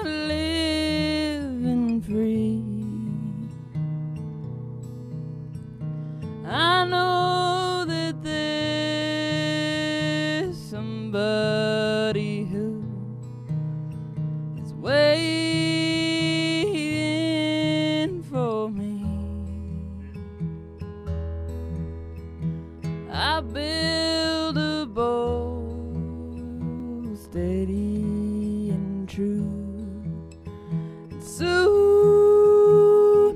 living free. I know that there's somebody who is waiting for me. I build a boat steady and true, and soon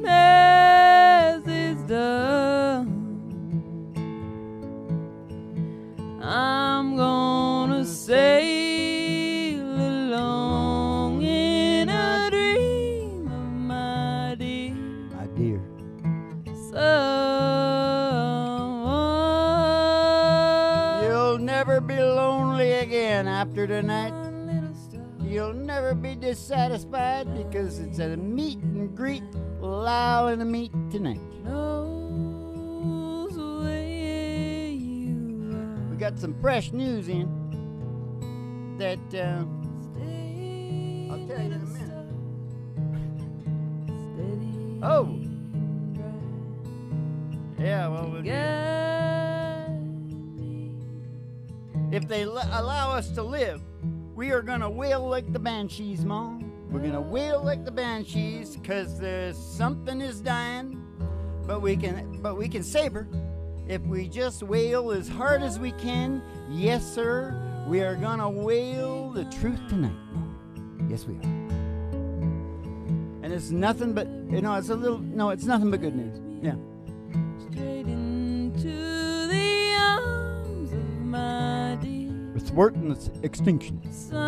as it's done, I'm gonna sail along in a dream of my dear. My dear. You'll never be lonely again after tonight. You'll never be dissatisfied because it's a meet and greet, low in the meet tonight. Knows where you are. We got some fresh news in that I'll tell you in a minute. Oh, yeah, well, if they allow us to live, we are gonna wail like the banshees, Mom. We're gonna wail like the banshees, cause there's something is dying, but we can save her if we just wail as hard as we can. Yes, sir, we are gonna wail the truth tonight, Mom. Yes, we are. And it's nothing but, it's nothing but good news. Yeah. Straight into the arms of my dear. We're thwarting its extinction. Someone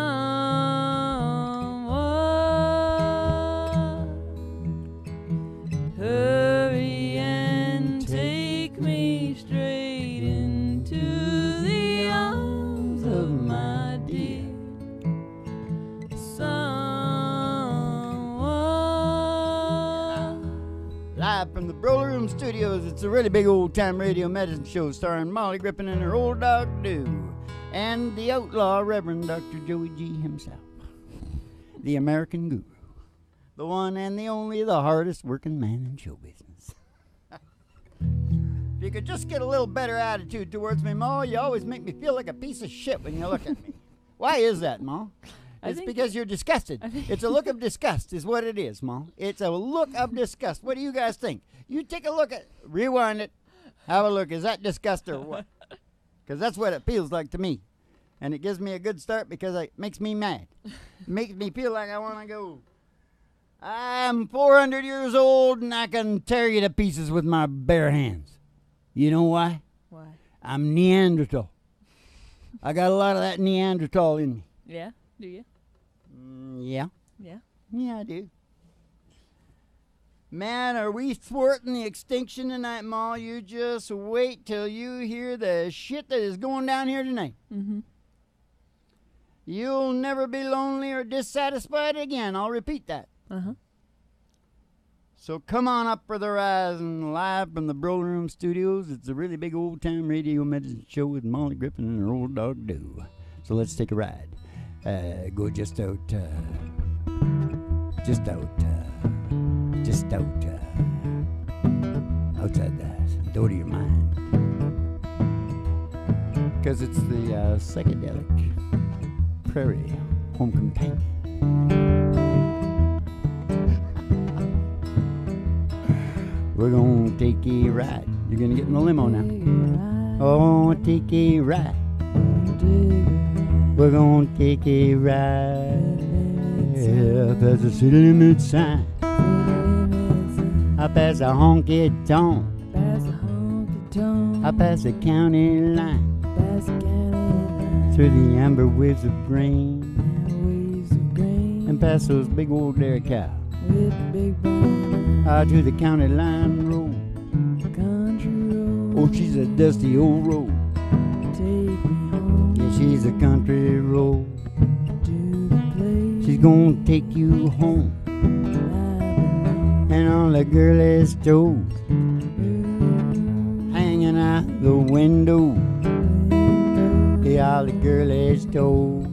hurry and take me straight into the arms of my dear. Someone. Live from the Broler Room Studios, it's a really big old-time radio medicine show starring Molly Griffin and her old dog, Doo, and the outlaw Reverend Dr. Joey G. himself, the American guru, the one and the only, the hardest working man in show business. If you could just get a little better attitude towards me, Ma, you always make me feel like a piece of shit when you look at me. Why is that, Ma? It's because you're disgusted. It's a look of disgust is what it is, Ma. It's a look of disgust. What do you guys think? You take a look at, rewind it, have a look. Is that disgust or what? Because that's what it feels like to me. And it gives me a good start because it makes me mad. It makes me feel like I want to go. I'm 400 years old and I can tear you to pieces with my bare hands. You know why? Why? I'm Neanderthal. I got a lot of that Neanderthal in me. Yeah? Do you? Yeah. Yeah. Yeah, I do. Man, are we thwarting the extinction tonight, Ma? You just wait till you hear the shit that is going down here tonight. Mm-hmm. You'll never be lonely or dissatisfied again. I'll repeat that. Uh-huh. So come on up for the rise and live from the Broler Room Studios. It's a really big old-time radio medicine show with Molly Griffin and her old dog, Doo. So let's take a ride. Go just out outside the door to your mind. Because it's the psychedelic prairie home companion. We're gonna take a ride. You're gonna get in the limo now. Oh, take a ride. We're gonna take a ride past the city limit sign. I pass a honky tonk. I pass the county line. Through the amber waves of grain. And past those big old dairy cows. To the county line road. Oh, she's a dusty old road. Yeah, she's a country road. She's gonna take you home. And on the girliest toes, hanging out the window. Yeah, all the girliest toes.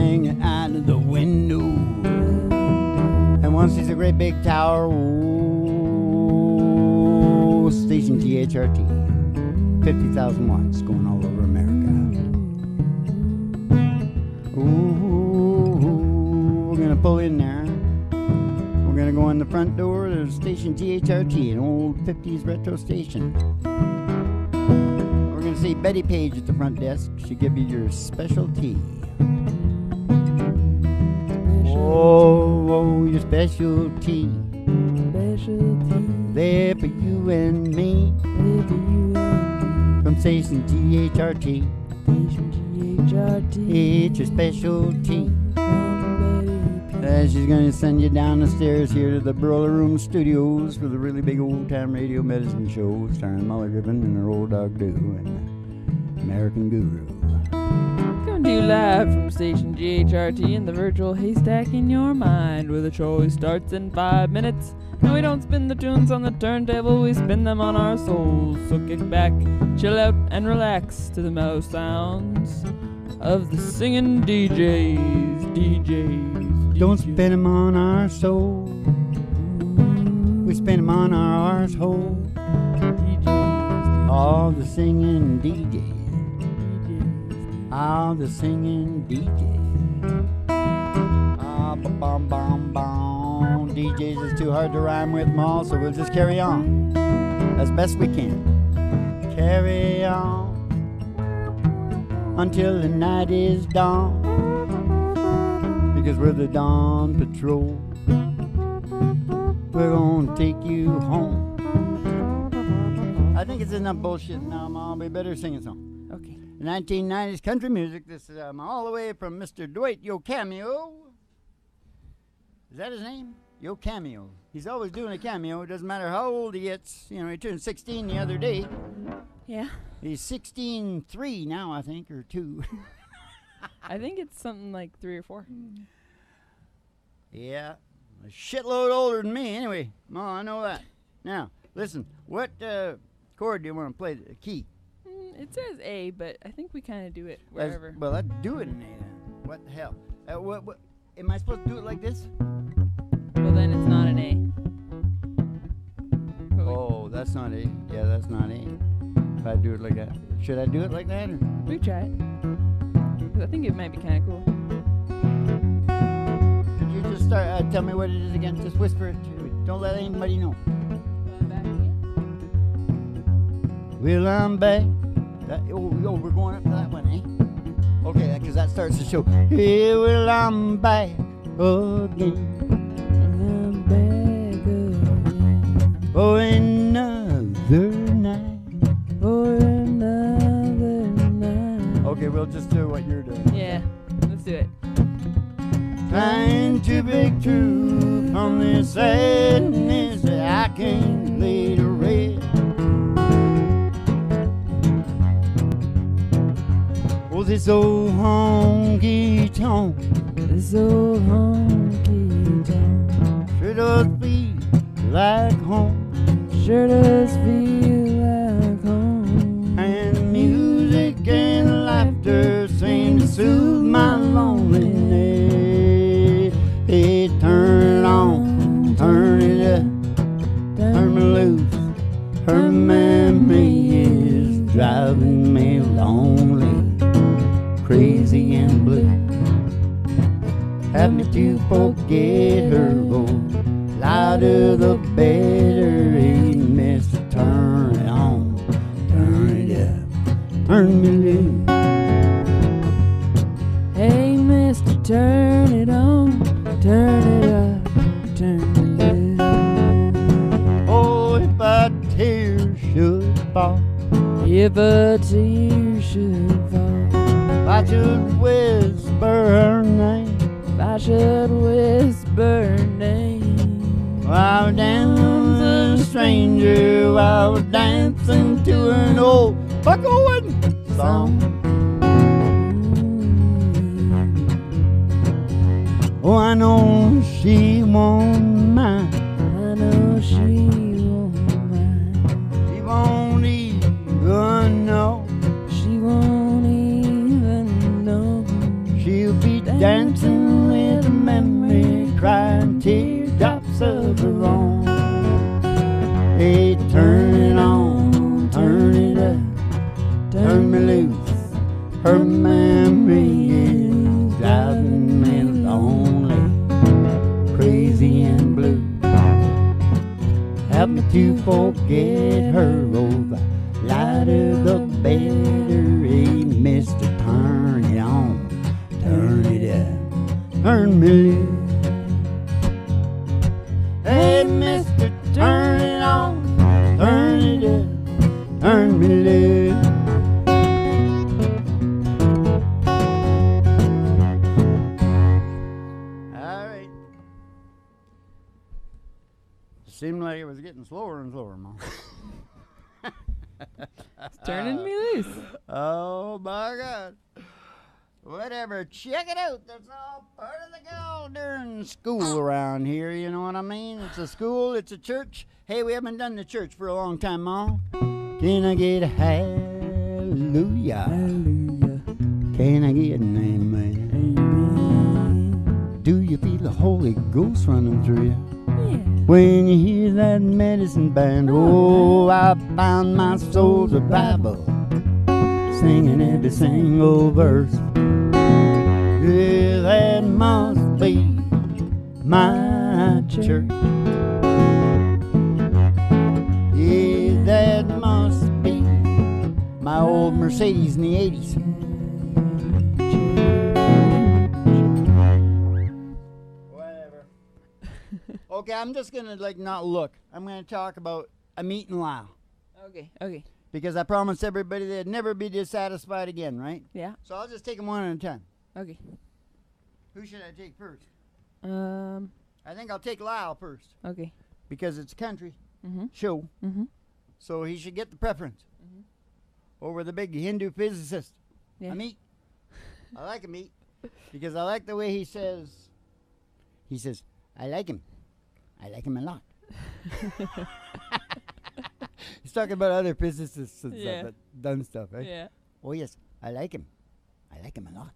hanging out of the window. And one sees a great big tower. Oh, station GHRT. 50,000 watts going all over America. Ooh, we're going to pull in there. We're going to go in the front door. There's station GHRT, an old 50s retro station. We're going to see Betty Page at the front desk. She'll give you your specialty. Oh, your specialty. There for you and me. From station GHRT. It's your specialty. She's going to send you down the stairs here to the Burler Room Studios for the really big old-time radio medicine show starring Molly Griffin and her old dog Doo and American Guru. Coming to you live from station GHRT in the virtual haystack in your mind, where the show starts in 5 minutes. And we don't spin the tunes on the turntable, we spin them on our souls. So kick back, chill out, and relax to the mellow sounds of the singing DJs. Don't spin them on our soul. We spin them on our arsehole. All the singing DJs. All the singing DJs. Ah, bum bum bum. DJs is too hard to rhyme with them all, so we'll just carry on as best we can. Carry on until the night is dawn. Because we're the Dawn Patrol. We're gonna take you home. I think it's enough bullshit now, Mom. We better sing a song. Okay. 1990s country music. This is all the way from Mr. Dwight Yoakam. Is that his name? Yoakam. He's always doing a cameo. It doesn't matter how old he gets. You know, he turned 16 the other day. Yeah. He's 16.3 now, I think, or 2. I think it's something like 3 or 4. Yeah, a shitload older than me. Anyway, Ma, I know that. Now, listen, what chord do you want to play? The key? It says A, but I think we kind of do it wherever. Well, let's do it in A then. What the hell? What? Am I supposed to do it like this? Well, then it's not an A. Oh, that's not A. Yeah, that's not A. If I do it like that. Should I do it like that? Or? We try it. 'Cause I think it might be kind of cool. Could you just start, tell me what it is again? Just whisper it to me. Don't let anybody know. Back again. Well, I'm back. We're going up to that one, eh? Okay, because that starts the show. Yeah, well, I'm back again. I'm back again. For another night. For another night. Okay, we'll just do what you're doing. Yeah, let's do it. Trying to break through from this sadness that I can't lay to rest. Oh, this old honky tonk, This old honky tonk sure does feel like home. sure does feel like home. And music and laughter seem to soothe my loneliness. Hey, turn it on, turn it up, turn me loose. Her memory is driving me lonely, crazy and blue. Have me to forget her, oh, louder the better. Hey, mister, turn it on, turn it up, turn me loose. Hey, mister, turn it on, turn it up, turn it loose. Oh, if a tear should fall, If a tear should fall, if I should whisper her name, if I should whisper her name, while dancing a stranger, while dancing to an old bucko song. Oh, I know she won't mind. I know she won't mind. She won't even know. She won't even know. She'll be dancing with a memory, crying teardrops of her own. Hey, turn it on, turn it up, turn me loose. Her memory is driving me lonely, crazy and blue. Help me to forget her, oh, the lighter the better. Hey, mister, turn it on, turn it up, turn me loose. Hey, mister, turn it on, turn it up, turn me loose. Seemed like it was getting slower and slower, Mom. It's turning me loose. Oh, my God. Whatever. Check it out. That's all part of the go during school around here. You know what I mean? It's a school. It's a church. Hey, we haven't done the church for a long time, Mom. Can I get a hallelujah? Hallelujah. Can I get an amen? Amen. Do you feel the Holy Ghost running through you? Yeah. When you hear that medicine band, oh, I found my soul's revival, singing every single verse. Yeah, that must be my church. Yeah, that must be my old Mercedes in the 80s. Okay, I'm just going to, not look. I'm going to talk about a meet and Lyle. Okay. Because I promised everybody they'd never be dissatisfied again, right? Yeah. So I'll just take them one at a time. Okay. Who should I take first? I think I'll take Lyle first. Okay. Because it's a country Mhm. show. Mhm. So he should get the preference over the big Hindu physicist. Yeah. Amit. I like Amit because I like the way he says, I like him. I like him a lot. He's talking about other physicists and stuff that done stuff, right? Yeah. Oh, yes, I like him. I like him a lot.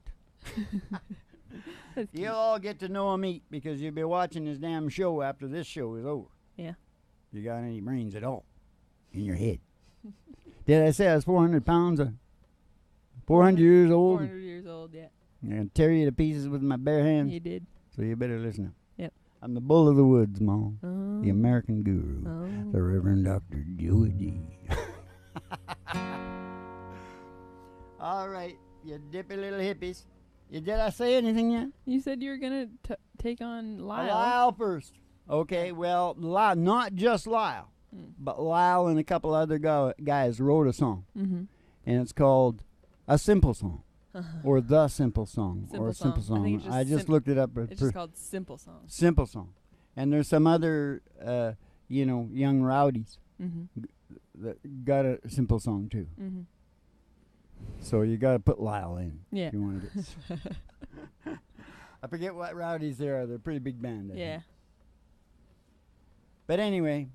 You'll all get to know Amit because you'll be watching his damn show after this show is over. Yeah. You got any brains at all in your head? Did I say I was 400 pounds? 400 years old? 400 years old, yeah. I'm going to tear you to pieces with my bare hands. You did. So you better listen up. Yep. I'm the bull of the woods, Mom. Oh. The American guru. Oh. The Reverend Dr. Dwight. All right, you dippy little hippies. Did I say anything yet? You said you were going to take on Lyle. Lyle first. Okay, well, Lyle, not just Lyle, but Lyle and a couple other guys wrote a song. Mm-hmm. And it's called A Simple Song. Or The Simple Song. Simple or a Simple Song. I think Song. it's just looked it up. It's just called Simple Song. Simple Song. And there's some other, young rowdies that got a simple song too. Mm-hmm. So you got to put Lyle in. Yeah. If you want to get. I forget what rowdies they are. They're a pretty big band. I think. But anyway,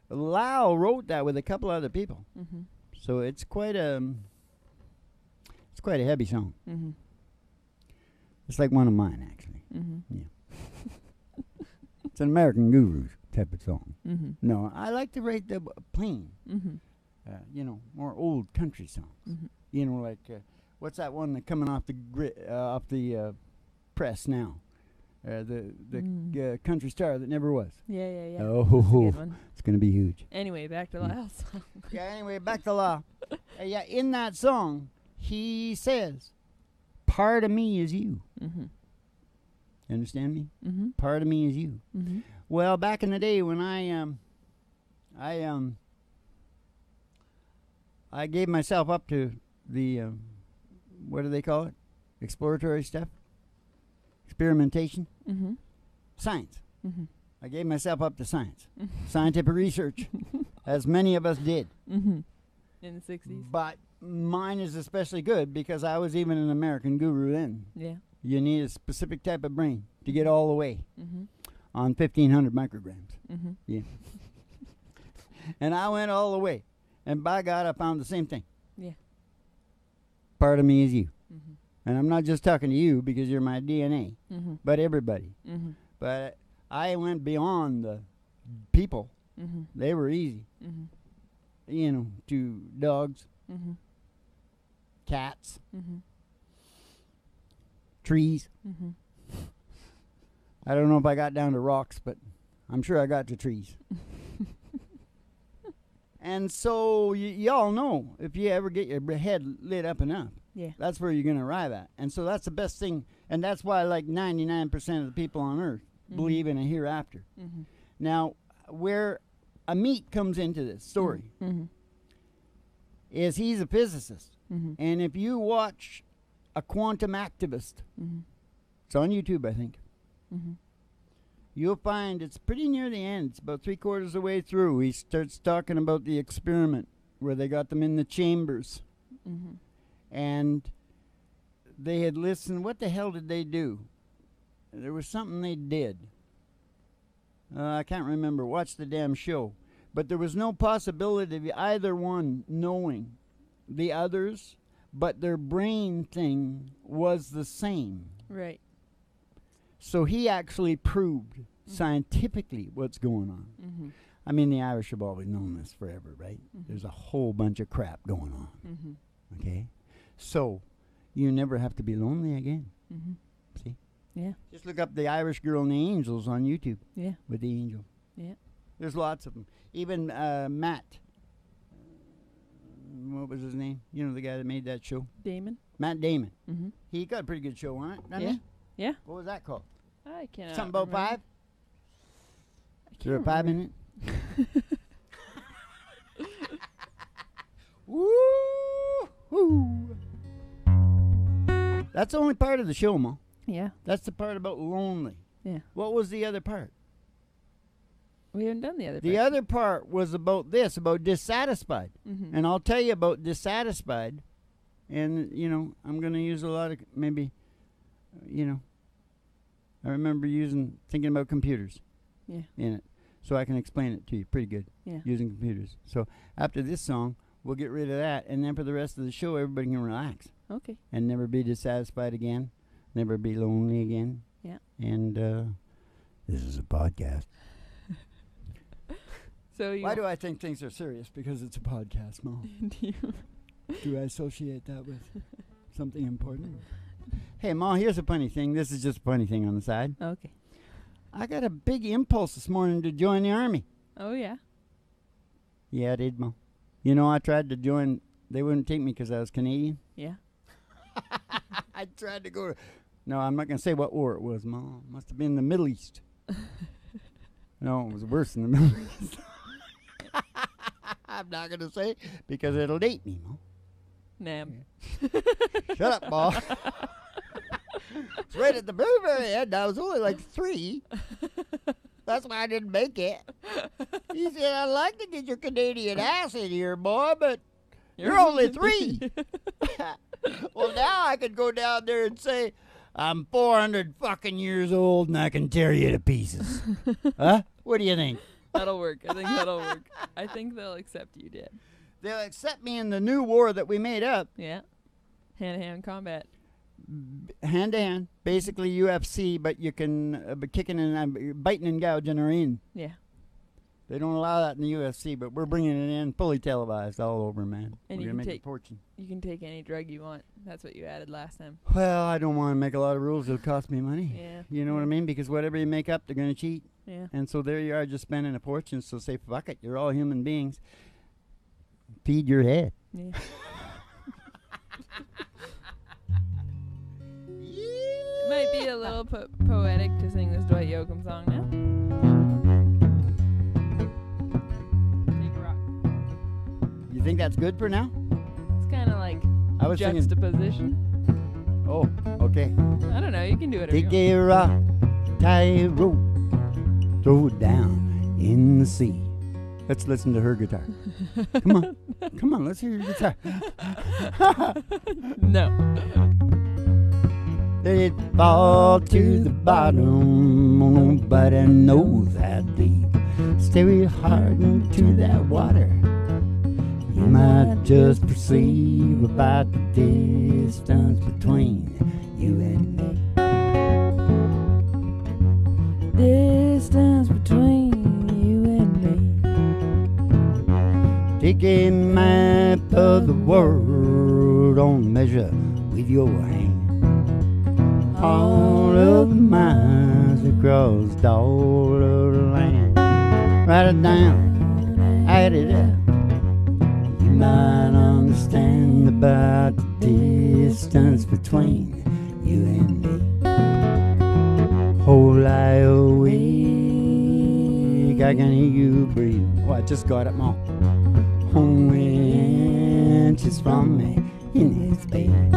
Lyle wrote that with a couple other people. Mm-hmm. So it's quite a heavy song. Mm-hmm. It's like one of mine, actually. Mm-hmm. Yeah. It's an American Guru type of song. Mm-hmm. No, I like to write the plain, Mm-hmm. More old country songs. Mm-hmm. Like what's that one that coming off the press now? The country star that never was. Yeah. Oh, That's a good one. It's gonna be huge. Anyway, back to Lyle's song. Anyway, back to Lyle. In that song, he says, "Part of me is you." Mm-hmm. You understand me? Mm-hmm. Part of me is you. Mm-hmm. Well, back in the day when I gave myself up to the what do they call it? Exploratory stuff, experimentation, Mm-hmm. science. Mm-hmm. I gave myself up to science, scientific research, as many of us did. Mm-hmm. In the 60s. But mine is especially good because I was even an American Guru then. Yeah. You need a specific type of brain to get all the way Mm-hmm. on 1,500 micrograms. Mm-hmm. Yeah. And I went all the way. And by God, I found the same thing. Yeah. Part of me is you. Mm-hmm. And I'm not just talking to you because you're my DNA, but everybody. But I went beyond the people. They were easy. You know, to dogs, cats, trees. I don't know if I got down to rocks, but I'm sure I got to trees. And so y'all know, if you ever get your head lit up enough, that's where you're going to arrive at. And so that's the best thing. And that's why like 99% of the people on Earth believe in a hereafter. Now, where Amit comes into this story is he's a physicist. And if you watch a quantum activist, it's on YouTube, I think, you'll find it's pretty near the end. It's about 3/4 of the way through. He starts talking about the experiment where they got them in the chambers. And they had listened. What the hell did they do? There was something they did. I can't remember. Watch the damn show. But there was no possibility of either one knowing the others, but their brain thing was the same. Right. So he actually proved scientifically what's going on. I mean, the Irish have always known this forever, right? There's a whole bunch of crap going on. Okay? So you never have to be lonely again. See? Yeah. Just look up the Irish girl and the angels on YouTube. Yeah. With the angel. Yeah. There's lots of them. Even Matt. What was his name? You know, the guy that made that show? Damon. Matt Damon. He got a pretty good show on it, didn't he? Yeah. What was that called? I can't. Something about remember. 5? Is there a 5 in it? Woo! That's the only part of the show, Ma. Yeah. That's the part about lonely. Yeah. What was the other part? We haven't done the other part. The other part was about this, about dissatisfied. And I'll tell you about dissatisfied. And, you know, I'm going to use a lot of, maybe, you know, I remember thinking about computers in it. So I can explain it to you pretty good using computers. So after this song, we'll get rid of that. And then for the rest of the show, everybody can relax. Okay. And never be dissatisfied again. Never be lonely again. Yeah. And this is a podcast. So why do I think things are serious? Because it's a podcast, Mom. Do I associate that with something important? Hey, Ma, here's a funny thing. This is just a funny thing on the side. Okay. I got a big impulse this morning to join the Army. Oh, yeah? Yeah, I did, Ma. You know, I tried to join. They wouldn't take me because I was Canadian. Yeah. I tried to go. No, I'm not going to say what war it was, Ma. It must have been the Middle East. No, it was worse than the Middle East. I'm not going to say because it'll date me, Ma. Nam. Shut up, Ma. It's right at the very, very end. I was only like 3. That's why I didn't make it. He said, I'd like to get your Canadian ass in here, boy, but you're only 3. Well, now I could go down there and say, I'm 400 fucking years old and I can tear you to pieces. Huh? What do you think? That'll work. I think that'll work. I think they'll accept you, Dad. They'll accept me in the new war that we made up. Yeah. Hand-to-hand combat. Hand-to-hand. Basically UFC, but you can be kicking and biting and gouging her in. Yeah. They don't allow that in the UFC, but we're bringing it in fully televised all over, man. And we're you going can to make a fortune. You can take any drug you want. That's what you added last time. Well, I don't want to make a lot of rules. It'll cost me money. Yeah. You know what I mean? Because whatever you make up, they're going to cheat. Yeah. And so there you are just spending a fortune. So say, fuck it. You're all human beings. Feed your head. Yeah. It might be a little poetic to sing this Dwight Yoakam song now. Take a rock. You think that's good for now? It's kind of like I was juxtaposition. Oh, okay. I don't know. You can do it. Take a rock, tie a rope, throw it down in the sea. Let's listen to her guitar. Come on. Come on, let's hear your guitar. No. Let it fall to the bottom. Nobody knows that deep. Stay real hard into that water. You might just perceive about the distance between you and me. Distance between you and me. Take a map of the world on measure with your hand. All of the miles across all of the land. Write it down, add it up. You might understand about the distance between you and me. Whole lie awake, I can hear you breathing. Oh, I just got it, Mom. Only inches from me in this bed.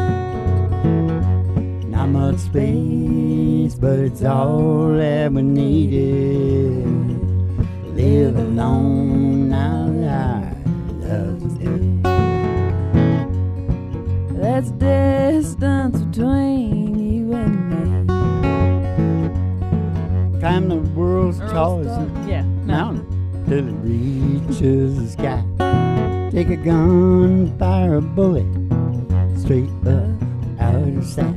Not much space, but it's all that we needed. Live alone now that our love's dead. That's distance between you and me. Climb the world's tallest mountain. till it reaches the sky. Take a gun, fire a bullet straight up out of sight.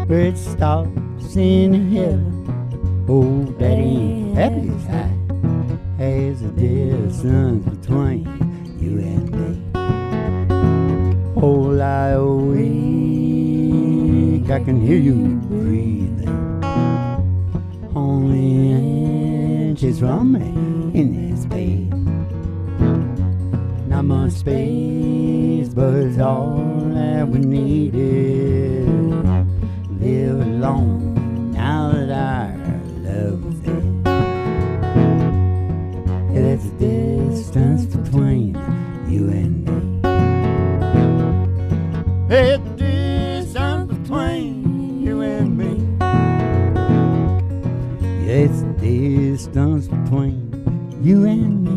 Where it stops in heaven, oh, that ain't happy as high as the distance between you and me. Oh, lie awake, I can hear you breathing. Only inches from me in this bed. Not much space, but it's all that we needed. Live alone now that our love is dead. Yeah, that's the distance between you and me. Hey, the distance between you and me. Yeah, it's the distance between you and me.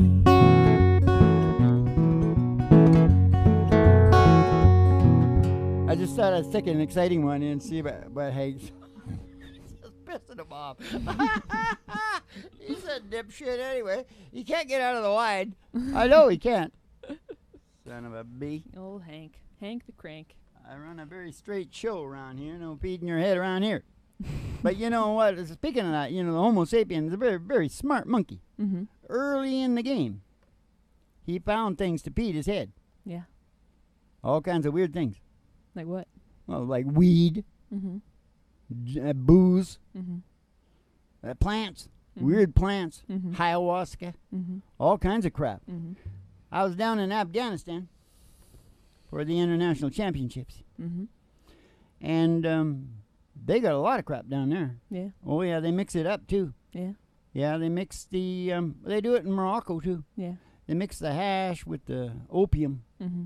I just thought I'd stick an exciting one in and see what Hags. Just pissing him off. He's a dipshit anyway. He can't get out of the wide. I know he can't. Son of a bee. Old Hank. Hank the crank. I run a very straight show around here. No feeding your head around here. But you know what? Speaking of that, the Homo sapien is a very, very smart monkey. Mm-hmm. Early in the game, he found things to feed his head. Yeah. All kinds of weird things. Like what? Well, like weed, Mm-hmm. Booze, Mm-hmm. Plants, Mm-hmm. weird plants, Mm-hmm. ayahuasca, Mm-hmm. all kinds of crap. Mm-hmm. I was down in Afghanistan for the international championships, Mm-hmm. and they got a lot of crap down there. Yeah. Oh yeah, they mix it up too. Yeah. Yeah, they mix the they do it in Morocco too. Yeah. They mix the hash with the opium, Mm-hmm.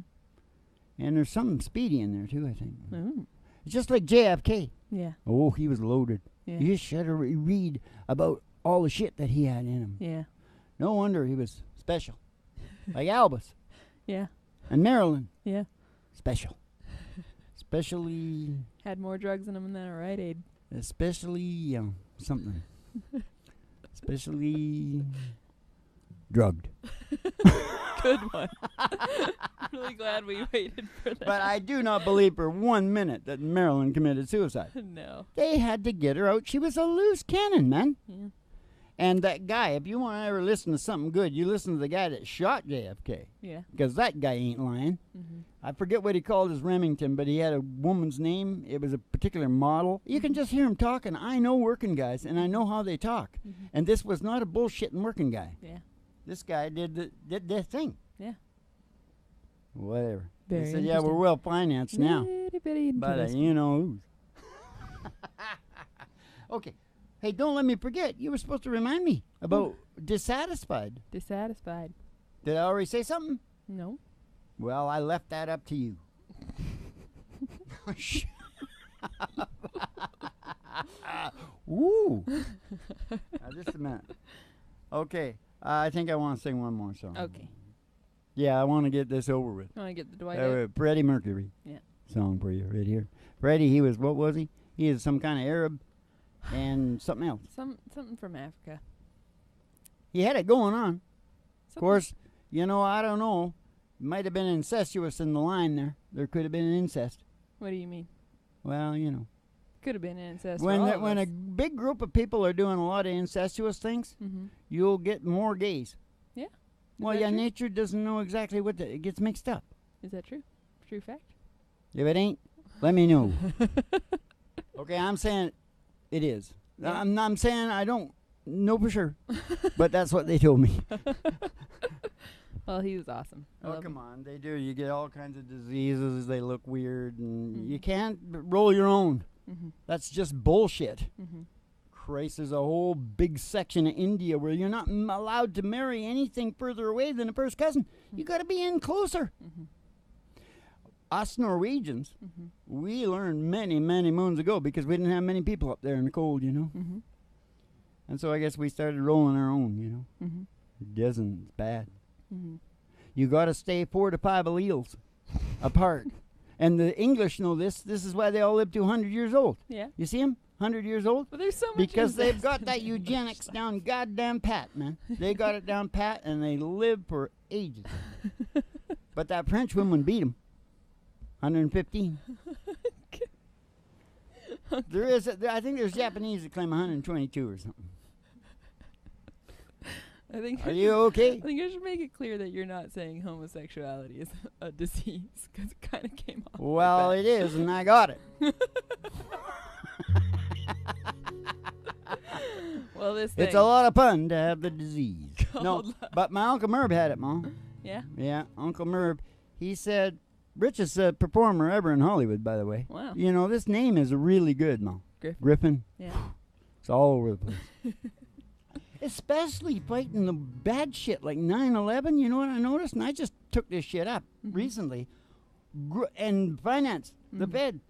and there's something speedy in there too, I think. Oh. It's just like JFK. Yeah. Oh, he was loaded. Yeah. You just should read about all the shit that he had in him. Yeah. No wonder he was special. Like Albus Yeah. and Marilyn. Yeah. Special. Especially, Had more drugs in him than a Rite Aid. especially something. Especially drugged. Good one. Really glad we waited for that. But I do not believe for 1 minute that Marilyn committed suicide. No. They had to get her out. She was a loose cannon, man. Yeah. And that guy, if you want to ever listen to something good, you listen to the guy that shot JFK. Yeah. Because that guy ain't lying. Mm-hmm. I forget what he called his Remington, but he had a woman's name. It was a particular model. You can just hear him talking. I know working guys, and I know how they talk. Mm-hmm. And this was not a bullshitting working guy. Yeah. This guy did this thing. Yeah. Whatever. Very They said, yeah, we're well financed now. Itty bitty But interesting. you know who's. Okay. Hey, don't let me forget. You were supposed to remind me about dissatisfied. Dissatisfied. Did I already say something? No. Well, I left that up to you. Ooh. Now, just a minute. Okay. I think I want to sing one more song. Okay. Yeah, I want to get this over with. Want to get the Dwight out? Freddie Mercury. Yeah. Song for you right here. Freddie, he was, what was he? He is some kind of Arab and something else. Something from Africa. He had it going on. Of Something- course, I don't know. Might have been incestuous in the line there. There could have been an incest. What do you mean? Well, you know. Could have been incest. When a big group of people are doing a lot of incestuous things, you'll get more gays. Yeah. Well, yeah, nature doesn't know exactly what it gets mixed up. Is that true? True fact? If it ain't, let me know. Okay, I'm saying it is. Yeah. I'm saying I don't know for sure, but that's what they told me. Well, he was awesome. Oh, come on. They do. You get all kinds of diseases. They look weird, and you can't roll your own. That's just bullshit. Christ, there's a whole big section of India where you're not allowed to marry anything further away than a first cousin. You got to be in closer. Us Norwegians, we learned many, many moons ago because we didn't have many people up there in the cold, you know. And so I guess we started rolling our own, you know. It doesn't. It's bad. You got to stay 4 to 5 alleles apart. And the English know this. This is why they all live to 100 years old. Yeah. You see them? 100 years old? Well, there's so much because they've got that eugenics down goddamn pat, man. They got it down pat, and they live for ages. But that French woman beat them. 115. There is, I think there's Japanese that claim 122 or something. Are you okay? I think I should make it clear that you're not saying homosexuality is a disease, because it kind of came off. Well, it is, and I got it. Well, this thing. It's a lot of fun to have the disease. No, but my Uncle Merv had it, Mom. Yeah? Yeah, Uncle Merv. He said, richest performer ever in Hollywood, by the way. Wow. You know, this name is really good, Mom. Griffin. Yeah. It's all over the place. Especially fighting the bad shit like 9/11. You know what I noticed? And I just took this shit up recently. And finance, the Fed.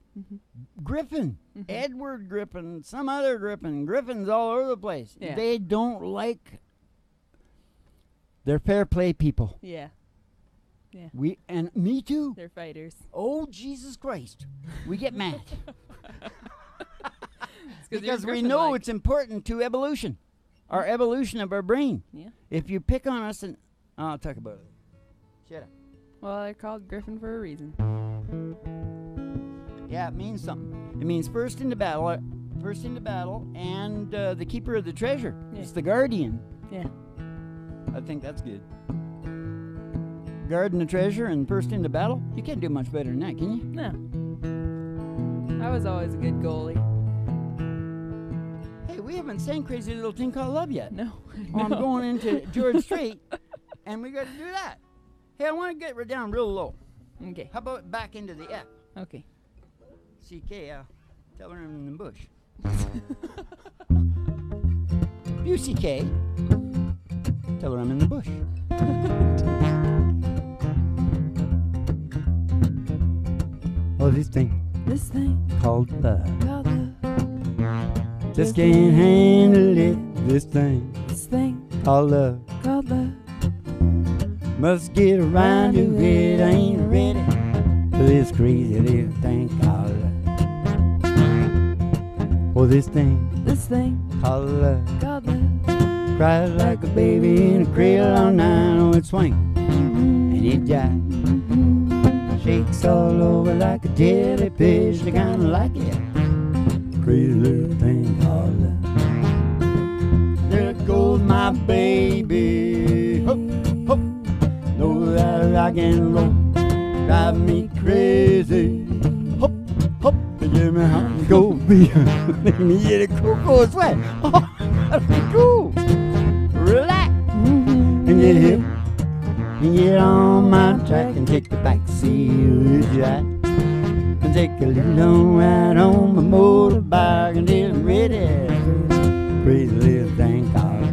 Griffin, Edward Griffin, some other Griffin. Griffins all over the place. Yeah. They don't like. They're fair play people. Yeah. Yeah. And me too. They're fighters. Oh, Jesus Christ. We get mad. Because we know it's important to evolution. Our evolution of our brain. Yeah. If you pick on us and I'll talk about it. Shut up. Well, they're called Griffin for a reason. Yeah, it means something. It means first into battle, and the keeper of the treasure. Yeah. It's the guardian. Yeah. I think that's good. Guarding the treasure and first into battle. You can't do much better than that, can you? No. I was always a good goalie. Hey, we haven't sang Crazy Little Thing Called Love yet. No. I'm going into George Strait, and we got to do that. Hey, I want to get down real low. Okay. How about back into the F? Okay. CK, tell her I'm in the bush. You CK, tell her I'm in the bush. Oh, this thing called love. Just can't handle it. This thing called love. Must get around to it. I ain't ready for this crazy little thing called love. Oh, this thing called love. Cries like a baby in a cradle all night. Oh, it swings and it jives. Shakes all over like a jellyfish. I kinda like it. Crazy little thing called love. There goes my baby. Hop, hop. Know that rock and roll drive me crazy. Hop, hop. Give me how to go be. Let me get a cocoa sweat. Oh, that'd be cool. Relax and get hip. And get on my track and take the back seat with you. And take a little ride on my motorbike until I'm ready. Crazy little thing called love.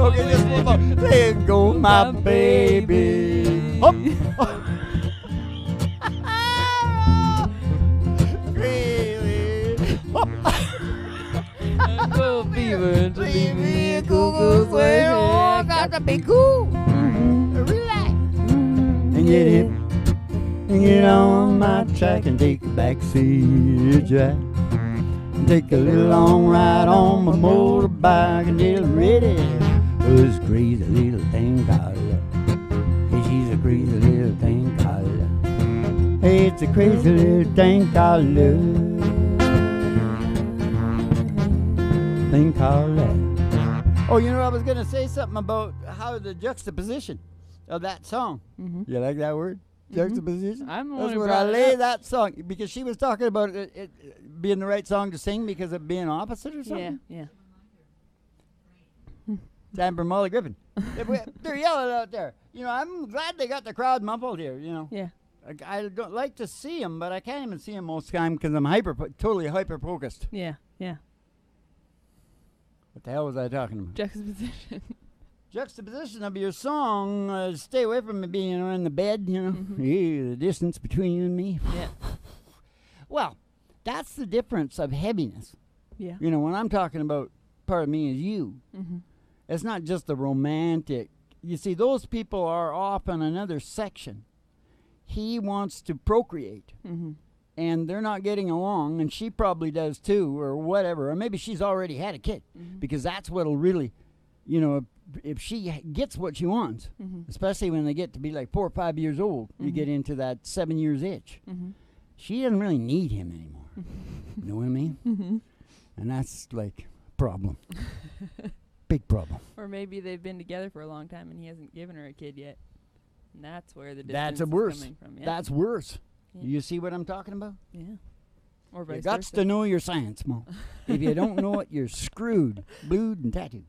Okay, just one more. There goes my baby. Hop. Crazy. Hop. Go fever to leave me a cuckoo swear. Oh, got to be cool. Relax. And get hip. And get on my track and take the back seat. And take a little long ride on my motorbike until I'm ready. Oh, this crazy little thing called love. Hey, she's a crazy little thing called love. Hey, it's a crazy little thing called love. Thing called love. Oh, you know, I was going to say something about how the juxtaposition of that song. Mm-hmm. You like that word? Juxtaposition? I'm the That's one who what brought I it lay up. that song, because she was talking about it being the right song to sing because of being opposite or something. Yeah. Time for Molly Griffin. They're yelling out there. You know, I'm glad they got the crowd muffled here, you know. Yeah. I don't like to see them, but I can't even see them most of the time because I'm totally hyper-focused. Yeah. What the hell was I talking about? Juxtaposition. Juxtaposition of your song. Stay away from me being in the bed, you know. Mm-hmm. The distance between you and me. Yeah. Well, that's the difference of heaviness. Yeah. You know, when I'm talking about part of me is you, it's not just the romantic. You see, those people are off on another section. He wants to procreate. And they're not getting along, and she probably does too, or whatever. Or maybe she's already had a kid, because that's what'll really, you know, if she gets what she wants, especially when they get to be like 4 or 5 years old, you get into that 7 years itch. She doesn't really need him anymore. You know what I mean? And that's like a problem. Big problem. Or maybe they've been together for a long time and he hasn't given her a kid yet. And that's where the distance is coming from. Yeah. That's worse. Yeah. You see what I'm talking about? Yeah. Or vice You got versa. to know your science, Mo. If you don't know it, you're screwed, blued, and tattooed.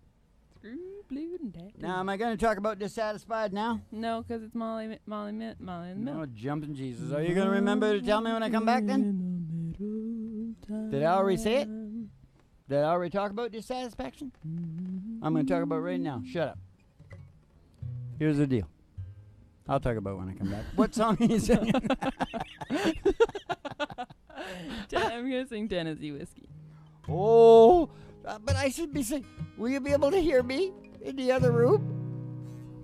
Screwed, blued, and tattooed. Now, am I going to talk about dissatisfied now? No, because it's Molly in the middle. Oh, jumping Jesus. Are you going to remember to tell me when I come back then? Did I already say it? Did I already talk about dissatisfaction? I'm going to talk about it right now. Shut up. Here's the deal. I'll talk about it when I come back. What song are you singing? I'm going to sing Tennessee Whiskey. Oh, but I should be singing. Will you be able to hear me in the other room?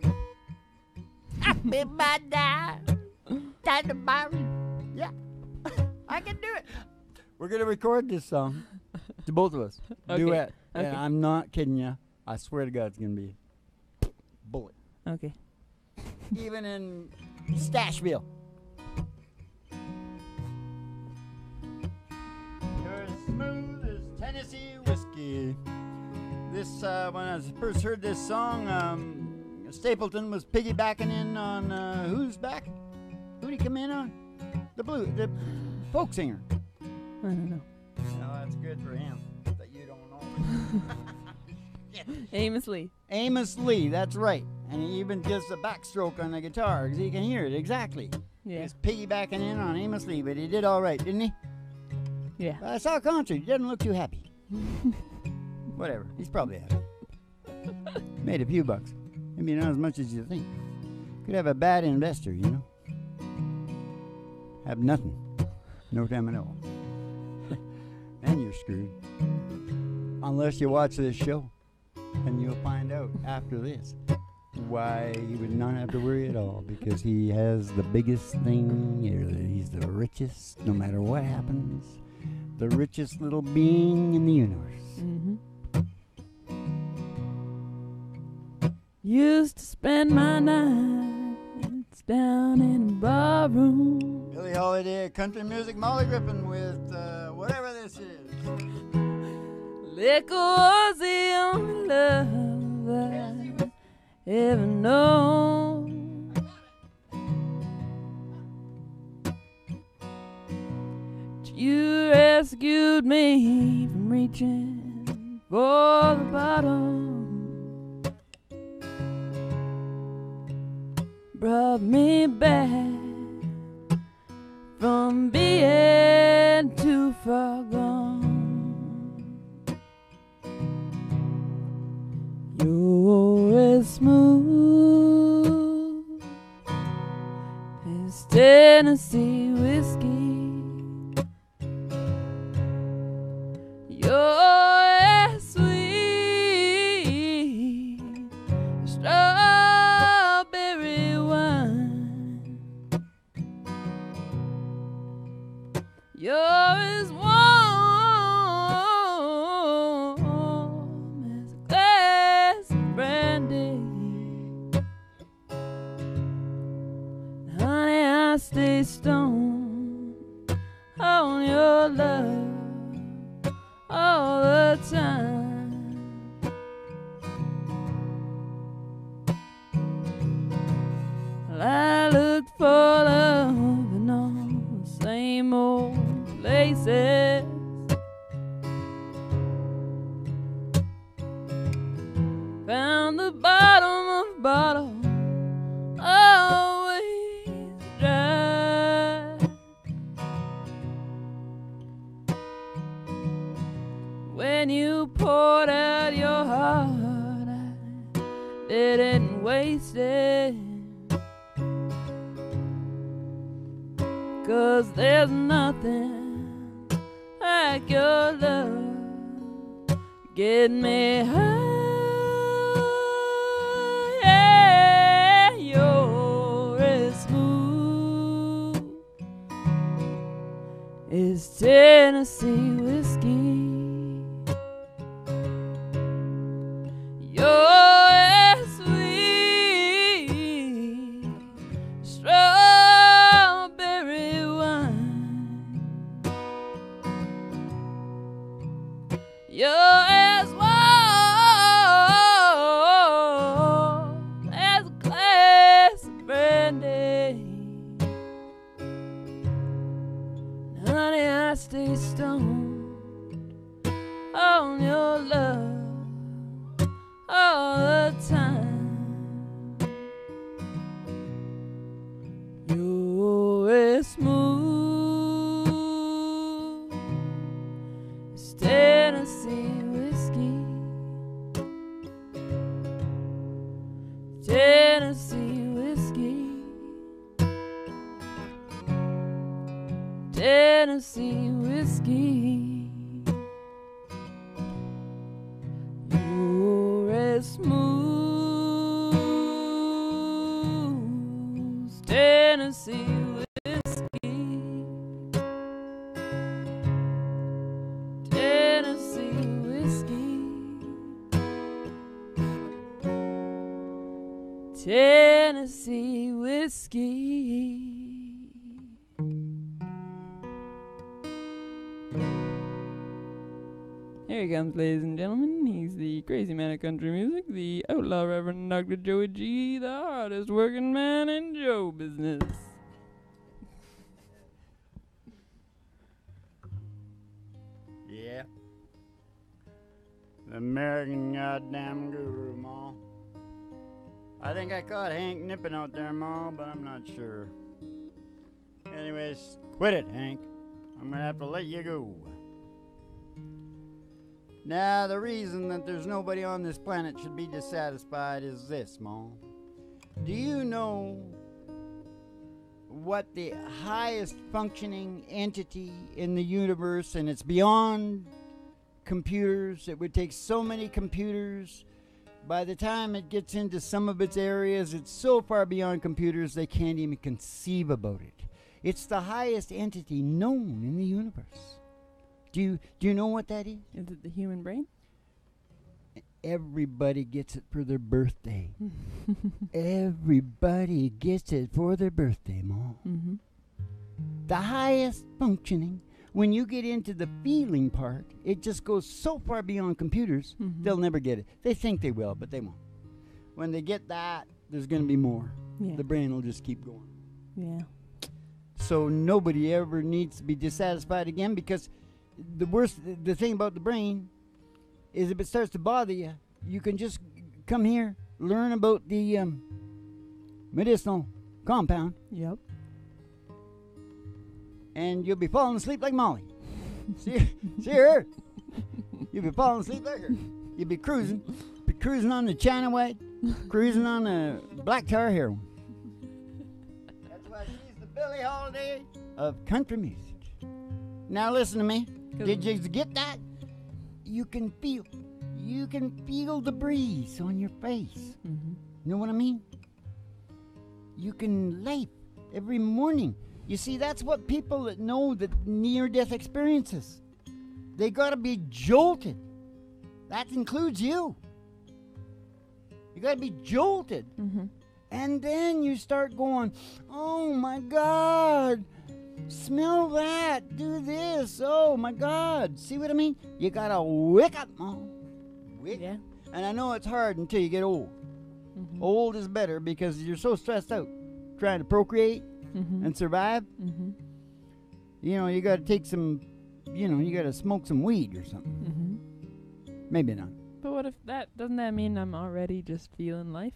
Happy birthday. Yeah, I can do it. We're going to record this song to both of us. Okay. Duet. Okay. And I'm not kidding you. I swear to God it's going to be a bullet. Okay. Even in Stashville. You're as smooth as Tennessee whiskey. This, when I first heard this song, Stapleton was piggybacking in on who's back? Who'd he come in on? The folk singer. I don't know. No, that's good for him that you don't know. Amos Lee. Amos Lee, that's right. And he even gives a backstroke on the guitar because he can hear it exactly. Yeah. He's piggybacking in on Amos Lee, but he did all right, didn't he? Yeah. I saw a concert. He doesn't look too happy. Whatever. He's probably happy. Made a few bucks. Maybe not as much as you think. Could have a bad investor, you know. Have nothing. No time at all. And you're screwed. Unless you watch this show. And you'll find out after this why he would not have to worry at all, because he has the biggest thing here. He's the richest, no matter what happens, the richest little being in the universe. Used to spend my nights down in a barroom. Billie Holiday, country music, Molly Griffin with whatever this is. Liquor was the only love I ever known. You rescued me from reaching for the bottom, brought me back from being too far gone. You're as smooth as Tennessee whiskey. You're as sweet as strawberry wine. You're as warm stay stoned on your love all the time. Well, I looked for love in all the same old places. Found the bottom of bottle always dry. When you poured out your heart, I didn't waste it. 'Cause there's nothing like your love. Get me high. Is Tennessee whiskey. You're as sweet strawberry wine. You're as warm as a glass of brandy. Honey, I stay stoned on your love all the time. You're as smooth as Tennessee whiskey. Tennessee whiskey. Tennessee whiskey. You're as smooth as Tennessee whiskey. Tennessee whiskey. Tennessee whiskey. Here he comes, ladies and gentlemen. He's the crazy man of country music, the outlaw Reverend Dr. Joey G, the hardest working man in show business. Yeah. The American goddamn guru, Ma. I think I caught Hank nipping out there, Ma, but I'm not sure. Anyways, quit it, Hank. I'm gonna have to let you go. Now, the reason that there's nobody on this planet should be dissatisfied is this, Ma. Do you know what the highest functioning entity in the universe, and it's beyond computers, it would take so many computers, by the time it gets into some of its areas, it's so far beyond computers they can't even conceive about it. It's the highest entity known in the universe. Do you know what that is? Is it the human brain? Everybody gets it for their birthday. Everybody gets it for their birthday, Ma. Mm-hmm. The highest functioning, when you get into the feeling part, it just goes so far beyond computers, they'll never get it. They think they will, but they won't. When they get that, there's going to be more. Yeah. The brain will just keep going. Yeah. So nobody ever needs to be dissatisfied again, because the thing about the brain is if it starts to bother you, you can just come here, learn about the medicinal compound. Yep. And you'll be falling asleep like Molly. see her? You'll be falling asleep like her. You'll be cruising on the China White, cruising on the black tar heroin. That's why she's the Billie Holiday of country music. Now listen to me. Did you get that? You can feel the breeze on your face. Mm-hmm. You know what I mean? You can laugh every morning. You see, that's what people that know the near-death experiences. They got to be jolted. That includes you. You got to be jolted. Mm-hmm. And then you start going, oh my God. smell that, do this. Oh my God. See what I mean? You gotta wake up, Mom. Yeah. And I know it's hard until you get old. Mm-hmm. Old is better because you're so stressed out trying to procreate and survive. Mm-hmm. You know, you gotta take some, you gotta smoke some weed or something. Mm-hmm. Maybe not. But what if doesn't that mean I'm already just feeling life?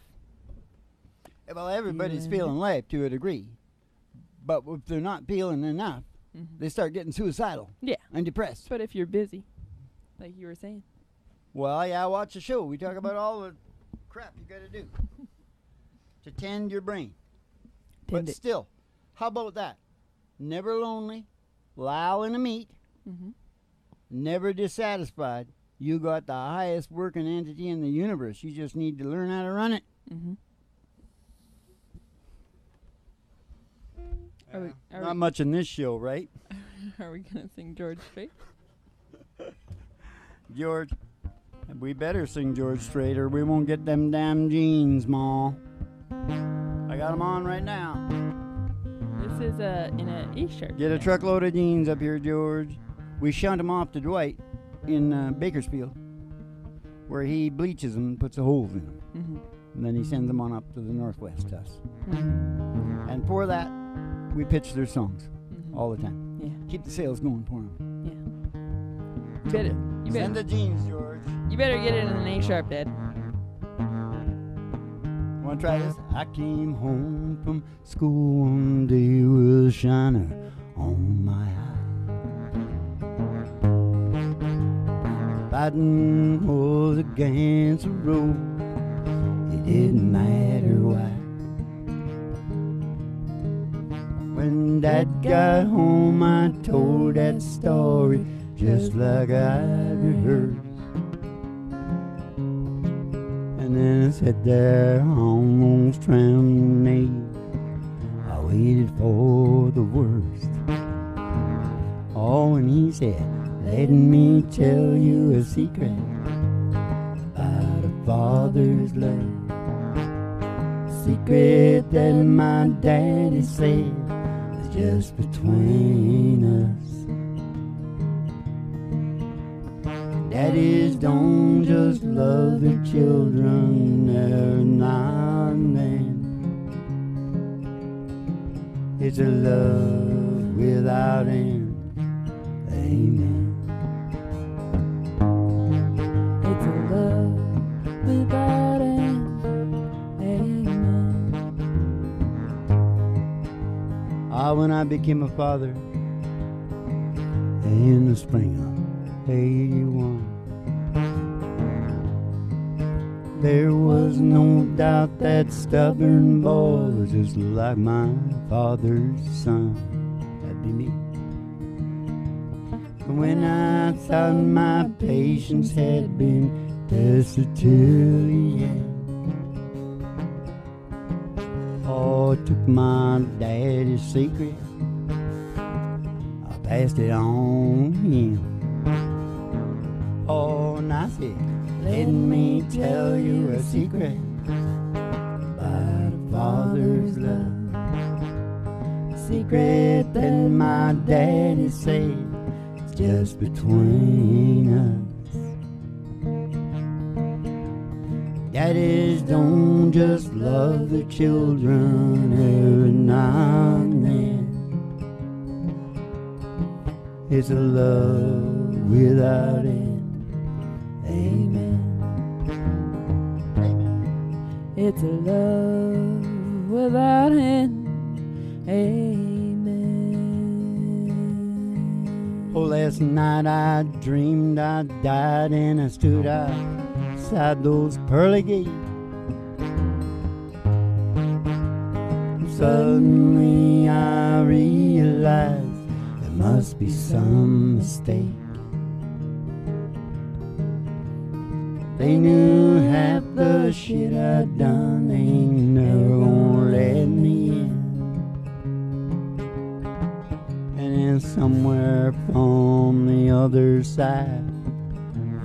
Well, everybody's feeling life to a degree. But if they're not feeling enough, they start getting suicidal. Yeah. And depressed. But if you're busy, like you were saying. Well, yeah, watch the show. We talk about all the crap you gotta do to tend your brain. But still, how about that? Never lonely, low in the meat, never dissatisfied. You got the highest working entity in the universe. You just need to learn how to run it. Not much in this show, right? Are we going to sing George Strait? George, we better sing George Strait or we won't get them damn jeans, Ma. I got them on right now. This is in a E-shirt. Get a truckload of jeans up here, George. We shunt them off to Dwight in Bakersfield, where he bleaches them and puts the holes in them. And then he sends them on up to the Northwest to us. And for that, we pitch their songs all the time. Yeah. Keep the sales going for them. Yeah. You better send the jeans, George. You better get it in an A-sharp, Dad. Want to try this? I came home from school one day with a shiner on my eye. Fighting was against the road. It didn't matter why. When Dad got home, I told that story just like I'd rehearsed. And then I sat there almost trembling. I waited for the worst. Oh, and he said, let me tell you a secret about a father's love. Secret that my daddy said is just between us. Daddies don't just love their children every now and then. It's a love without end. Amen. It's a love without end. Amen. When I became a father in the spring of 81, there was no doubt that stubborn boy was just like my father's son. That'd be me. When I thought my patience had been tested till the end, oh, I took my daddy's secret, I passed it on him. Oh, and I said, let me tell you a secret about a father's love. A secret that my daddy said is just between us. Daddies don't just love their children every now and then. It's a love without end. Amen. Amen. It's a love without end. Amen. Oh, last night I dreamed I died and I stood outside those pearly gates. Suddenly I realized there must be some mistake. They knew half the shit I'd done, they ain't never gonna let me in. And then somewhere from the other side,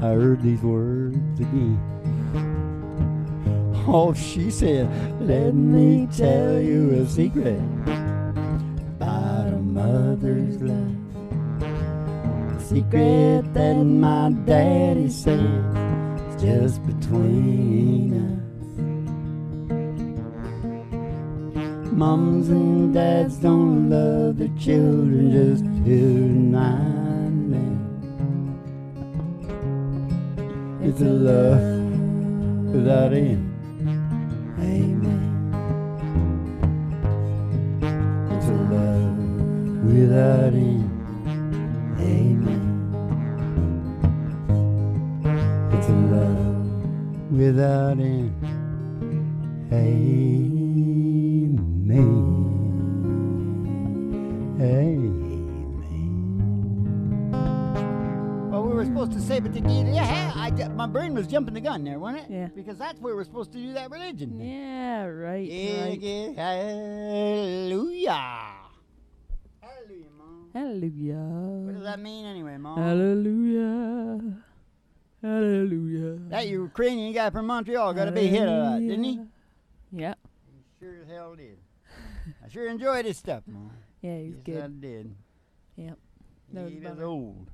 I heard these words again. Oh, she said, let me tell you a secret about a mother's love. Secret that my daddy says is just between us. Moms and dads don't love their children just tonight. It's a love without end. Amen. It's a love without end. Amen. It's a love without end. Amen. Well, we were supposed to say, but my brain was jumping the gun there, wasn't it? Yeah. Because that's where we're supposed to do that religion. Yeah, right. Right. Hallelujah. Hallelujah, Mom. Hallelujah. What does that mean anyway, Mom? Hallelujah. Hallelujah. That Ukrainian guy from Montreal got a big hit of that, didn't he? Yeah. He sure as hell did. I sure enjoyed his stuff, Mom. Yeah, he's Yes, good. I did. Yep. That was He a was bummer. old.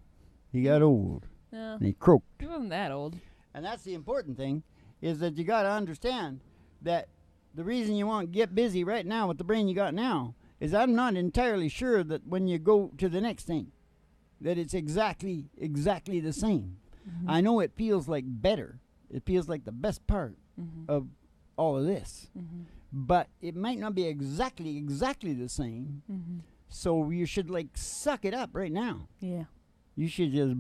He got old. No, And he croaked. he wasn't that old. And that's the important thing, is that you got to understand that the reason you want to get busy right now with the brain you got now is I'm not entirely sure that when you go to the next thing, that it's exactly the same. Mm-hmm. I know it feels like better. It feels like the best part Mm-hmm. of all of this. Mm-hmm. But it might not be exactly the same. Mm-hmm. So you should like suck it up right now. Yeah. You should just,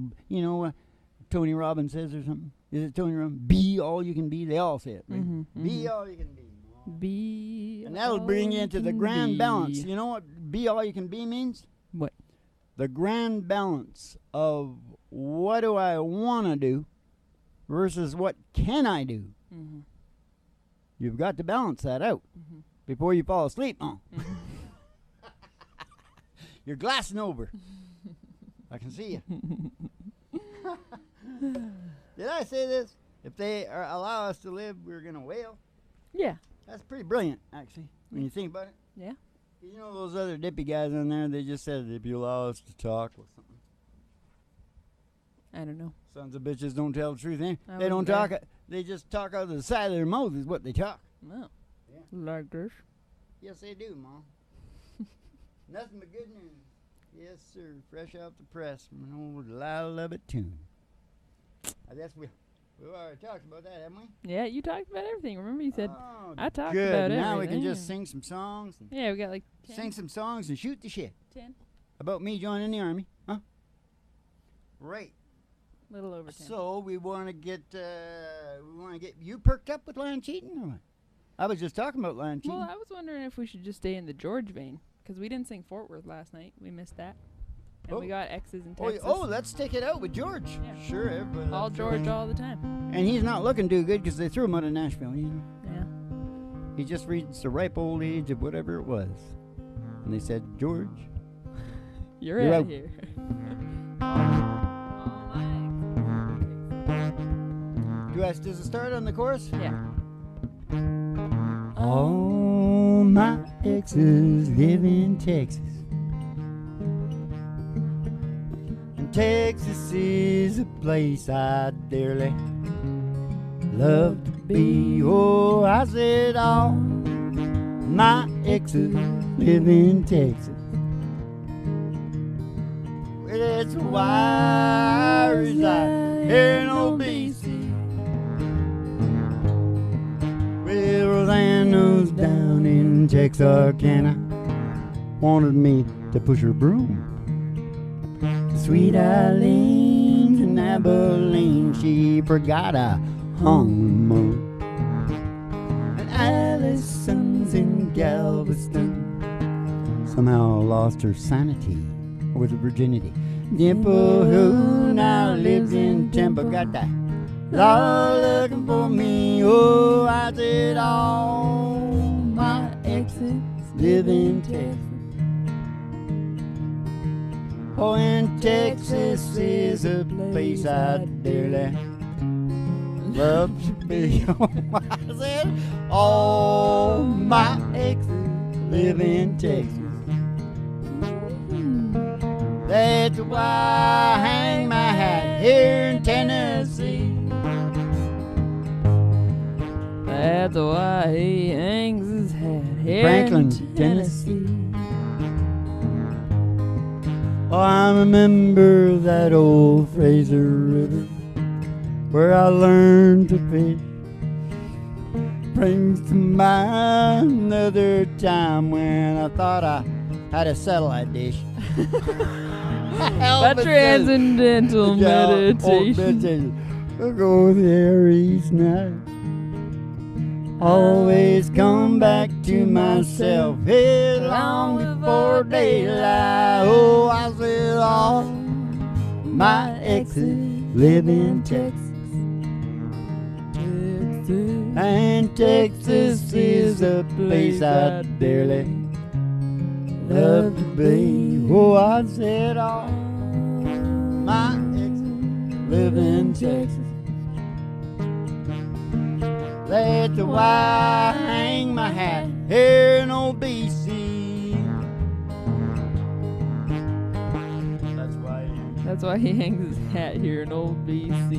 Tony Robbins says or something. Is it Tony Robbins? Be all you can be. They all say it. Right? Mm-hmm. Be all you can be. Be. And that'll bring you into the grand balance. You know what be all you can be means? What? The grand balance of what do I want to do versus what can I do. Mm-hmm. You've got to balance that out Mm-hmm. before you fall asleep. Oh. Mm-hmm. You're glassing over. I can see you. Did I say this? If they allow us to live, we're going to wail. Yeah. That's pretty brilliant, actually, when you think about it. Yeah. You know those other dippy guys on there, they just said, if you allow us to talk or something. I don't know. Sons of bitches don't tell the truth, eh? I They don't wasn't talk, they just talk out of the side of their mouth is what they talk. No. Yeah. Like this. Yes, they do, Mom. Nothing but good news. Yes, sir. Fresh off the press from an old Lila Lovett tune. I guess we've already talked about that, haven't we? Yeah, you talked about everything. Remember you said, oh, I talked good. about Now we everything. can just sing some songs. And Yeah, we got like 10. sing some songs and shoot the shit 10. about me joining the army. Huh? Right. Little over 10. So we want to get you perked up with line cheating or what? I was just talking about line cheating. Well, I was wondering if we should just stay in the George vein. Because we didn't sing Fort Worth last night. We missed that. And we got X's in Texas. Let's take it out with George. Yeah. Sure, everybody. All loves George all the time. And he's not looking too good because they threw him out of Nashville, you know. Yeah. He just reached the ripe old age of whatever it was. And they said, George. You're You're out out. here. Does it start on the chorus? Yeah. All my exes live in Texas. And Texas is a place I dearly love to be. Oh, I said all my exes live in Texas. Well, that's why I reside here in old BC. Well, Rosanna's down in Texarkana wanted me to push her broom. Sweet Eileen's in Abilene, she forgot a honeymoon. And Allison's in Galveston, somehow lost her sanity, or was it virginity? Dimple, who now lives in Temple, got that. All looking for me, oh, I said all my exes live in Texas. Oh, and Texas is a place I dearly love to be. I said all my exes live in Texas. That's why I hang my hat here in Tennessee. That's why he hangs his hat here Franklin, in Tennessee. Oh, I remember that old Fraser River where I learned to fish. Brings to mind another time when I thought I had a satellite dish. A transcendental meditation. We'll go there each night. Always come back to myself here long before daylight. Oh, I said all my exes live in Texas. And Texas is a place I dearly love to be. Oh, I said all my exes live in Texas. That's why I hang my hat here in old BC. That's why he hangs his hat here in old BC.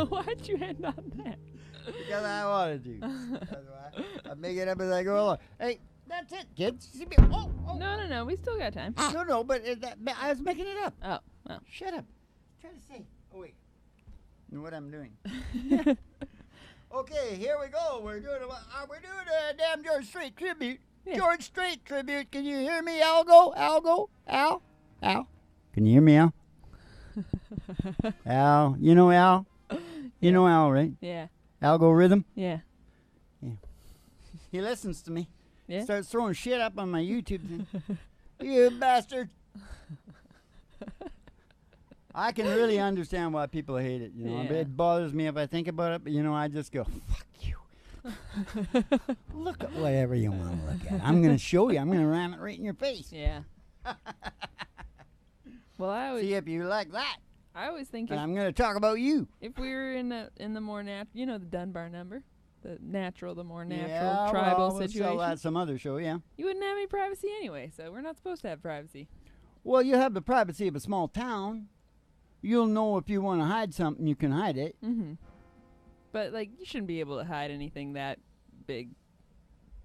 Why'd you end on that? Because I wanted to. That's why I make it up as I go along. Hey, that's it, kids. Oh. No. We still got time. No, but I was making it up. Oh, well. Shut up. Try to say. Oh, wait. Know what I'm doing. Okay, here we go. We're doing a damn George Strait tribute. Yeah. George Strait tribute. Can you hear me, Algo? Al? Can you hear me, Al? Al. You know Al? You know Al, right? Yeah. Algorithm? Yeah. He listens to me. Yeah. Starts throwing shit up on my YouTube thing. You bastard. I can really understand why people hate it. You know, Yeah. It bothers me if I think about it, but I just go, fuck you. Look at whatever you want to look at. I'm going to show you. I'm going to ram it right in your face. Yeah. Well, see if you like that. I always think and I'm going to talk about you. If we were in the more the Dunbar number, the more natural yeah, tribal we'll situation. Sell that some other show, yeah. You wouldn't have any privacy anyway, so we're not supposed to have privacy. Well, you have the privacy of a small town. You'll know if you want to hide something, you can hide it. Mm-hmm. But, you shouldn't be able to hide anything that big.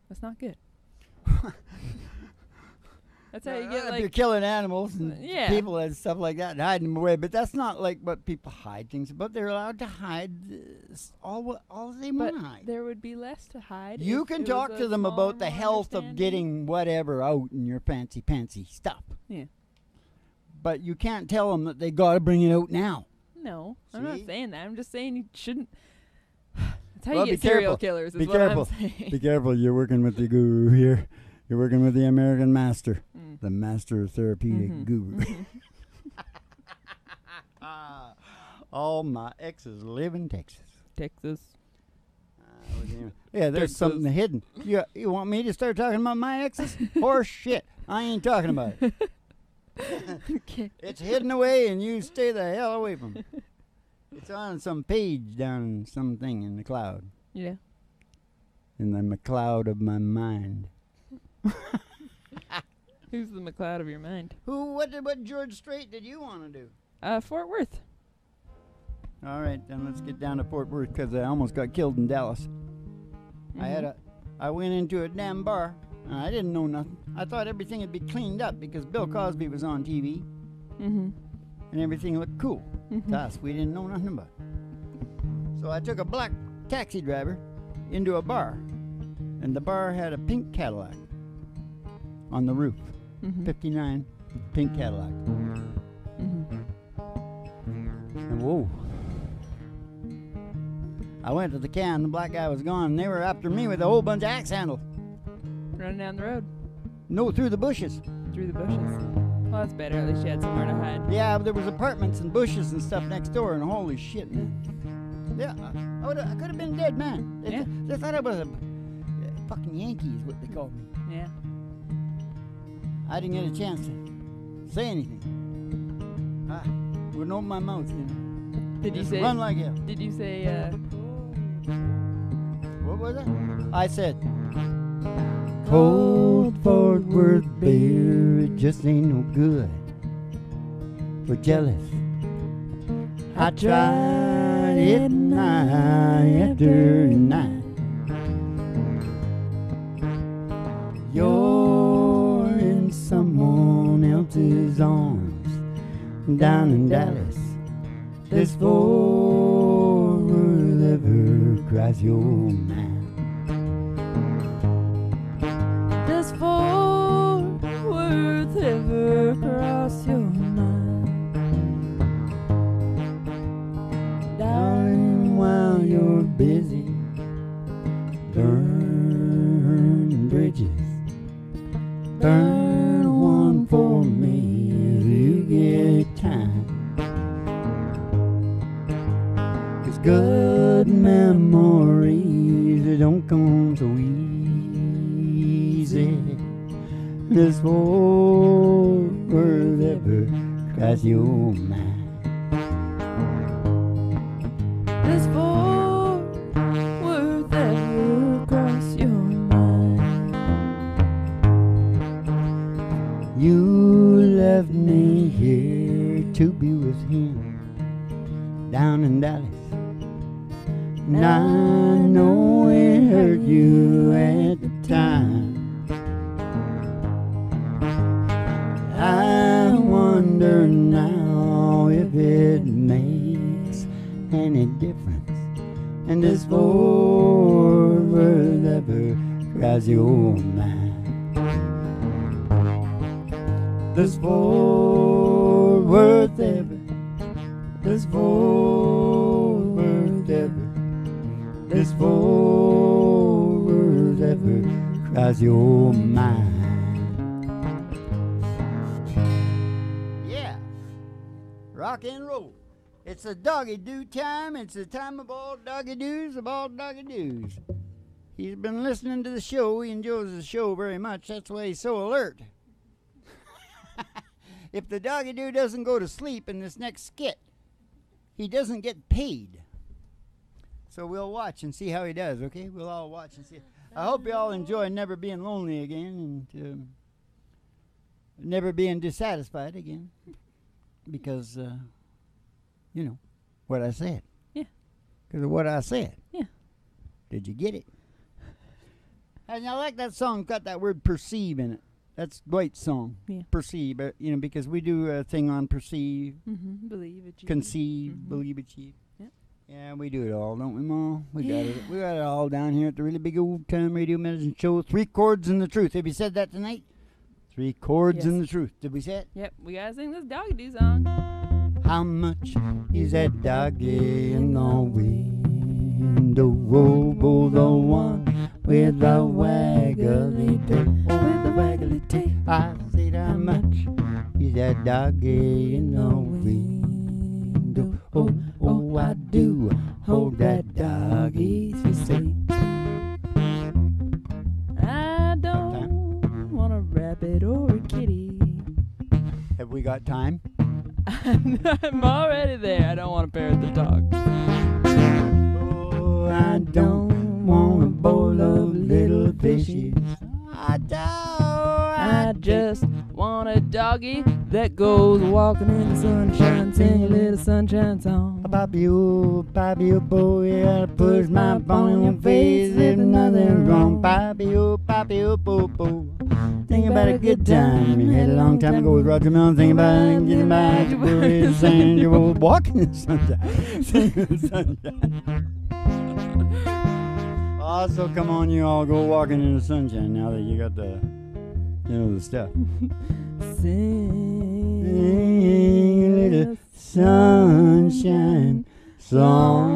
That's not good. That's how you get, if you're killing animals and yeah. people and stuff like that and hiding them away. But that's not like what people hide things. But they're allowed to hide all they want to hide. There would be less to hide. You can talk to them about the health of getting whatever out in your fancy stuff. Yeah. But you can't tell them that they got to bring it out now. No, See? I'm not saying that. I'm just saying you shouldn't. That's how you get serial killers. Is what I'm saying. Be careful. You're working with the guru here. You're working with the American master, the master therapeutic guru. All my exes live in Texas. Yeah, there's something hidden. You want me to start talking about my exes? Horse shit. I ain't talking about it. Okay. It's hidden away, and you stay the hell away from it. It's on some page down something in the cloud. Yeah. In the McCloud of my mind. Who's the McCloud of your mind? What George Strait did you want to do? Fort Worth. All right, then let's get down to Fort Worth because I almost got killed in Dallas. I went into a damn bar. I didn't know nothing. I thought everything would be cleaned up because Bill Cosby was on TV. And everything looked cool. To us, we didn't know nothing about it. So I took a black taxi driver into a bar. And the bar had a pink Cadillac on the roof. 59 pink Cadillac. And whoa. I went to the can, the black guy was gone, and they were after me with a whole bunch of axe handles. Running down the road? No, through the bushes. Through the bushes. Well, that's better. At least you had somewhere to hide. Yeah, but there was apartments and bushes and stuff next door, and holy shit, man. Yeah, I could have been dead, man. They thought I was a fucking Yankee is what they called me. Yeah. I didn't get a chance to say anything. Wouldn't open my mouth, you know. Did you say? Run like hell. Did you say? What was it? I said, cold Fort worth beer, it just ain't no good. We're jealous. I tried it night after night. You're in someone else's arms down in Dallas. This Fort Worth ever cross your mind? Does Fort Worth ever cross your mind? Darling, while you're busy burning bridges, burn one for me if you get time. 'Cause good memories, they don't come so easy. This Fort Worth ever cross your mind? Does Fort Worth ever cross your mind? You left me here to be with him down in Dallas. And I know it hurt you at the time. I wonder now if it makes any difference. And does Fort Worth ever cross your mind? Does Fort Worth ever? Does Fort Worth ever? Does Fort Worth ever cross your mind? Yeah, rock and roll. It's a doggy doo time. It's the time of all doggy doos of all doggy doos. He's been listening to the show. He enjoys the show very much. That's why he's so alert. If the doggy doo doesn't go to sleep in this next skit, he doesn't get paid. So we'll watch and see how he does, okay? We'll all watch and see. I hope you all enjoy never being lonely again and never being dissatisfied again. Because, you know, what I said. Yeah. Because of what I said. Yeah. Did you get it? And I like that song, got that word perceive in it. That's Dwight's song. Yeah. Perceive, you know, because we do a thing on perceive. Mm-hmm. Believe, achieve. Conceive, believe, achieve. Yep. Yeah, we do it all, don't we, Ma? We got it. We got it all down here at the really big old time radio medicine show. 3 chords and the truth. Have you said that tonight? 3 chords and the truth. Did we say it? Yep. We gotta sing this doggy doo song. How much is that doggy in the window? Oh, the one with the waggly tail. Oh, with the waggly tail. I said, how much is that doggy in the window? Oh, oh, I do hold that doggy for sale. I don't want a rabbit or a kitty. Have we got time? I'm already there. I don't want to parrot the dog. Oh, I don't want a bowl of little fishes. I just want a doggy that goes walking in the sunshine, sing a little sunshine song. Papi, oh, boy, I push my phone in your face if nothing's wrong. Papi, oh, po, po. Thinking about a good time you had a long time ago with Roger Mills. Thinking about getting back to where you're saying you were walking in the sunshine. Singing in the sunshine. Oh, so come on, you all go walking in the sunshine now that you got the, you know, the stuff. Sing a little sunshine song.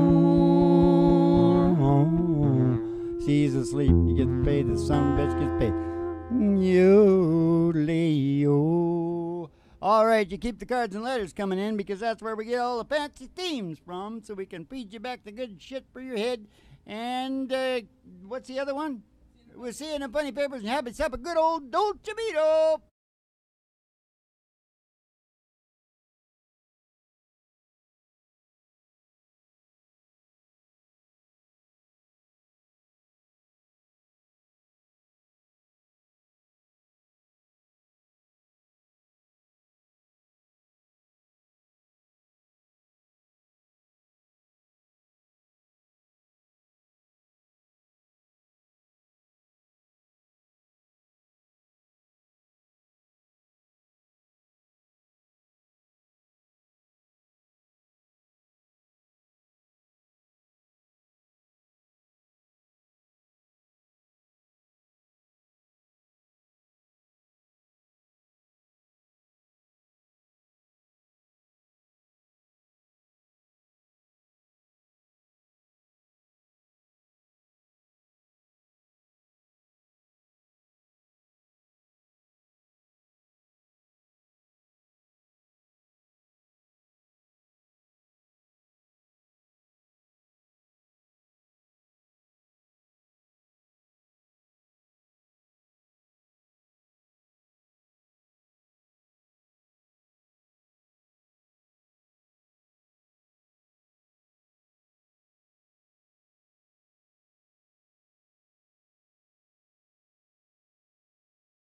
She's asleep. You get paid. The son bitch gets paid. Yo-leo. All right, you keep the cards and letters coming in because that's where we get all the fancy themes from, so we can feed you back the good shit for your head. And what's the other one? We'll see you in the funny papers and have yourself a good old Dolce Vito.